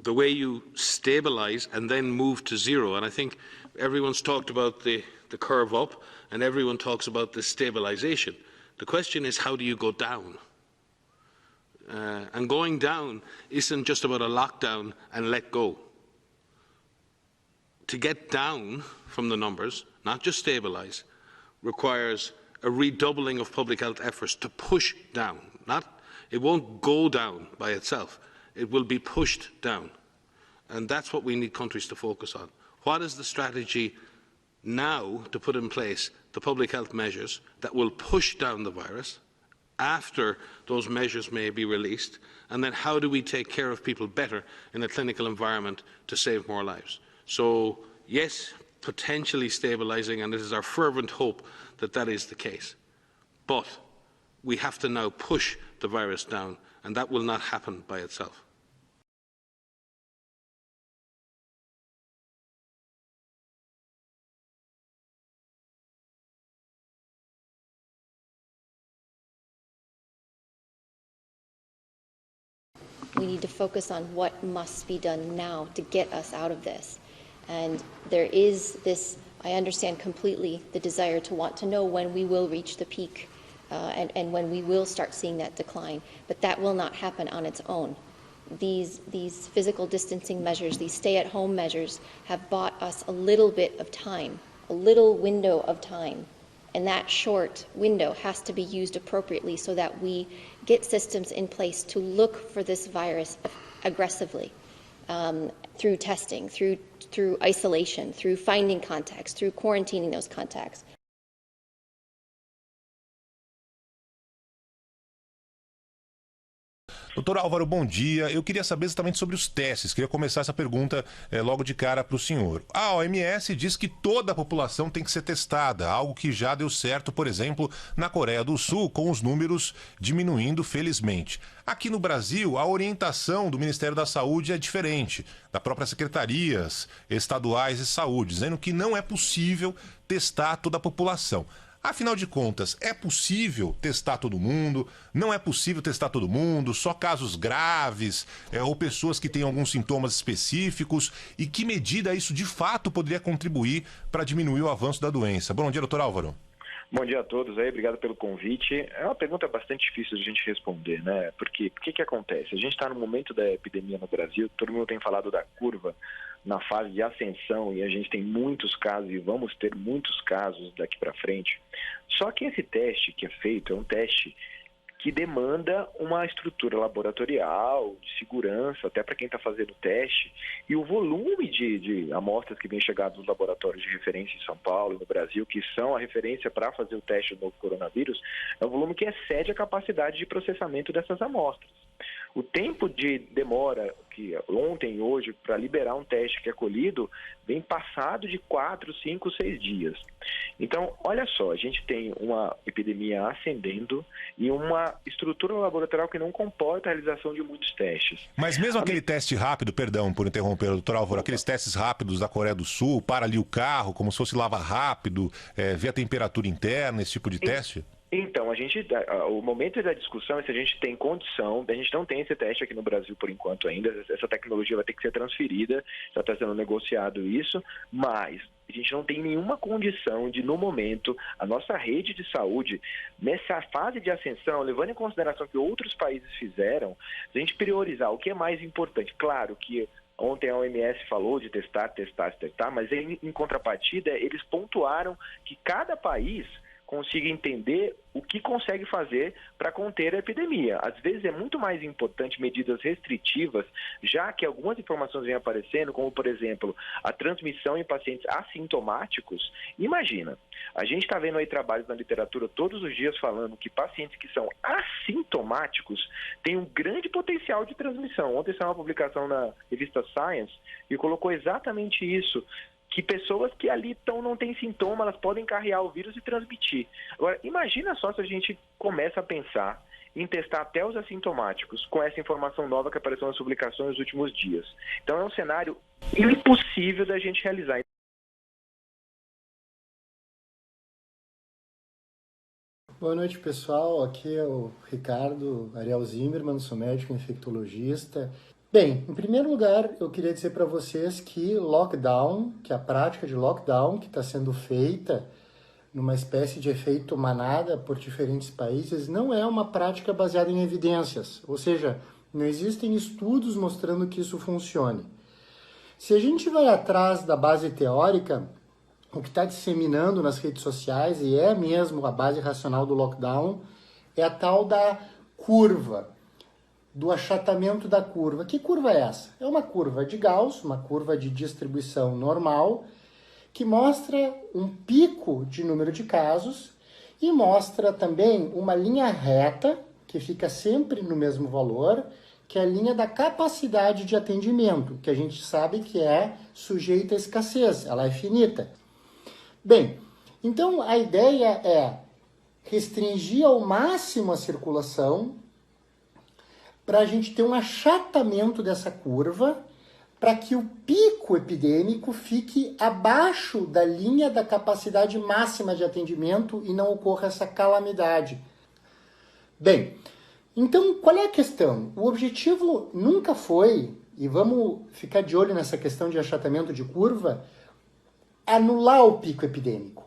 the way you stabilise and then move to zero. And I think everyone's talked about the curve up, and everyone talks about the stabilisation. The question is, how do you go down? And going down isn't just about a lockdown and let go. To get down from the numbers, not just stabilise, requires a redoubling of public health efforts to push down. It won't go down by itself. It will be pushed down. And that's what we need countries to focus on. What is the strategy now to put in place the public health measures that will push down the virus after those measures may be released? And then how do we take care of people better in a clinical environment to save more lives? So, yes, potentially stabilising, and it is our fervent hope that that is the case. But we have to now push the virus down, and that will not happen by itself. We need to focus on what must be done now to get us out of this. And there is this, I understand completely the desire to want to know when we will reach the peak and when we will start seeing that decline. But that will not happen on its own. These physical distancing measures, these stay-at-home measures, have bought us a little bit of time, a little window of time. And that short window has to be used appropriately so that we get systems in place to look for this virus aggressively through testing, through isolation, through finding contacts, through quarantining those contacts. Doutor Álvaro, bom dia. Eu queria saber exatamente sobre os testes. Queria começar essa pergunta logo de cara para o senhor. A OMS diz que toda a população tem que ser testada, algo que já deu certo, por exemplo, na Coreia do Sul, com os números diminuindo, felizmente. Aqui no Brasil, a orientação do Ministério da Saúde é diferente, da própria secretarias estaduais de saúde, dizendo que não é possível testar toda a população. Afinal de contas, é possível testar todo mundo? Não é possível testar todo mundo? Só casos graves ou pessoas que têm alguns sintomas específicos? E que medida isso de fato poderia contribuir para diminuir o avanço da doença? Bom dia, doutor Álvaro. Bom dia a todos aí, obrigado pelo convite. É uma pergunta bastante difícil de a gente responder, né? Porque o que acontece? A gente está no momento da epidemia no Brasil, todo mundo tem falado da curva na fase de ascensão e a gente tem muitos casos e vamos ter muitos casos daqui para frente. Só que esse teste que é feito é um teste que demanda uma estrutura laboratorial, de segurança, até para quem está fazendo o teste, e o volume de amostras que vem chegando dos laboratórios de referência em São Paulo e no Brasil, que são a referência para fazer o teste do novo coronavírus, é um volume que excede a capacidade de processamento dessas amostras. O tempo de demora, que ontem e hoje, para liberar um teste que é colhido, vem passado de 4, 5, 6 dias. Então, olha só, a gente tem uma epidemia ascendendo e uma estrutura laboratorial que não comporta a realização de muitos testes. Mas mesmo aquele teste rápido, perdão por interromper, doutor Álvaro, aqueles testes rápidos da Coreia do Sul, para ali o carro, como se fosse lava rápido, ver a temperatura interna, esse tipo de teste? Então, o momento da discussão é se a gente tem condição, a gente não tem esse teste aqui no Brasil por enquanto ainda, essa tecnologia vai ter que ser transferida, já está sendo negociado isso, mas a gente não tem nenhuma condição de, no momento, a nossa rede de saúde, nessa fase de ascensão, levando em consideração que outros países fizeram, a gente priorizar o que é mais importante. Claro que ontem a OMS falou de testar, mas em contrapartida, eles pontuaram que cada país consiga entender o que consegue fazer para conter a epidemia. Às vezes é muito mais importante medidas restritivas, já que algumas informações vêm aparecendo, como, por exemplo, a transmissão em pacientes assintomáticos. Imagina, a gente está vendo aí trabalhos na literatura todos os dias falando que pacientes que são assintomáticos têm um grande potencial de transmissão. Ontem saiu uma publicação na revista Science e colocou exatamente isso, que pessoas que ali não têm sintoma, elas podem carregar o vírus e transmitir. Agora, imagina só se a gente começa a pensar em testar até os assintomáticos com essa informação nova que apareceu nas publicações nos últimos dias. Então é um cenário impossível da gente realizar. Boa noite, pessoal. Aqui é o Ricardo Ariel Zimmermann, sou médico infectologista. Bem, em primeiro lugar, eu queria dizer para vocês que lockdown, que a prática de lockdown que está sendo feita numa espécie de efeito manada por diferentes países, não é uma prática baseada em evidências, ou seja, não existem estudos mostrando que isso funcione. Se a gente vai atrás da base teórica, o que está disseminando nas redes sociais, e é mesmo a base racional do lockdown, é a tal da curva, do achatamento da curva. Que curva é essa? É uma curva de Gauss, uma curva de distribuição normal, que mostra um pico de número de casos e mostra também uma linha reta, que fica sempre no mesmo valor, que é a linha da capacidade de atendimento, que a gente sabe que é sujeita à escassez, ela é finita. Bem, então a ideia é restringir ao máximo a circulação para a gente ter um achatamento dessa curva, para que o pico epidêmico fique abaixo da linha da capacidade máxima de atendimento e não ocorra essa calamidade. Bem, então qual é a questão? O objetivo nunca foi, e vamos ficar de olho nessa questão de achatamento de curva, anular o pico epidêmico.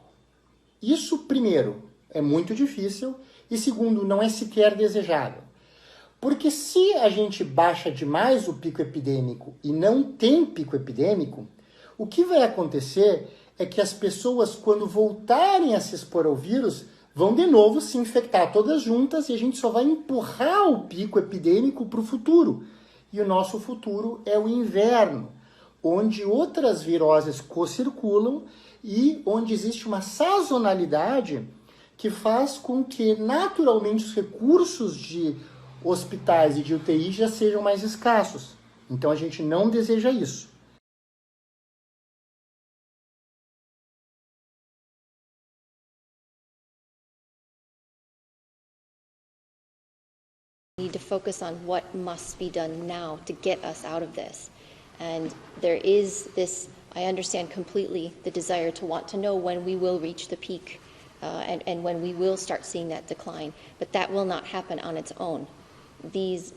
Isso, primeiro, é muito difícil, e segundo, não é sequer desejável. Porque se a gente baixa demais o pico epidêmico e não tem pico epidêmico, o que vai acontecer é que as pessoas, quando voltarem a se expor ao vírus, vão de novo se infectar todas juntas e a gente só vai empurrar o pico epidêmico para o futuro. E o nosso futuro é o inverno, onde outras viroses co-circulam e onde existe uma sazonalidade que faz com que naturalmente os recursos de hospitais e de UTI já sejam mais escassos. Então a gente não deseja isso. We need to focus on what must be done now to get us out of this. And there is this, I understand completely the desire to want to know when we will reach the peak and when we will start seeing that decline. But that will not happen on its own. These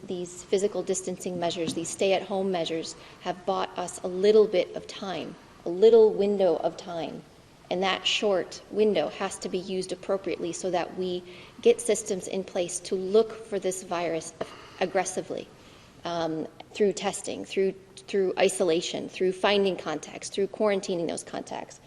physical distancing measures, these stay-at-home measures, have bought us a little bit of time, a little window of time. And that short window has to be used appropriately so that we get systems in place to look for this virus aggressively through testing, through isolation, through finding contacts, through quarantining those contacts.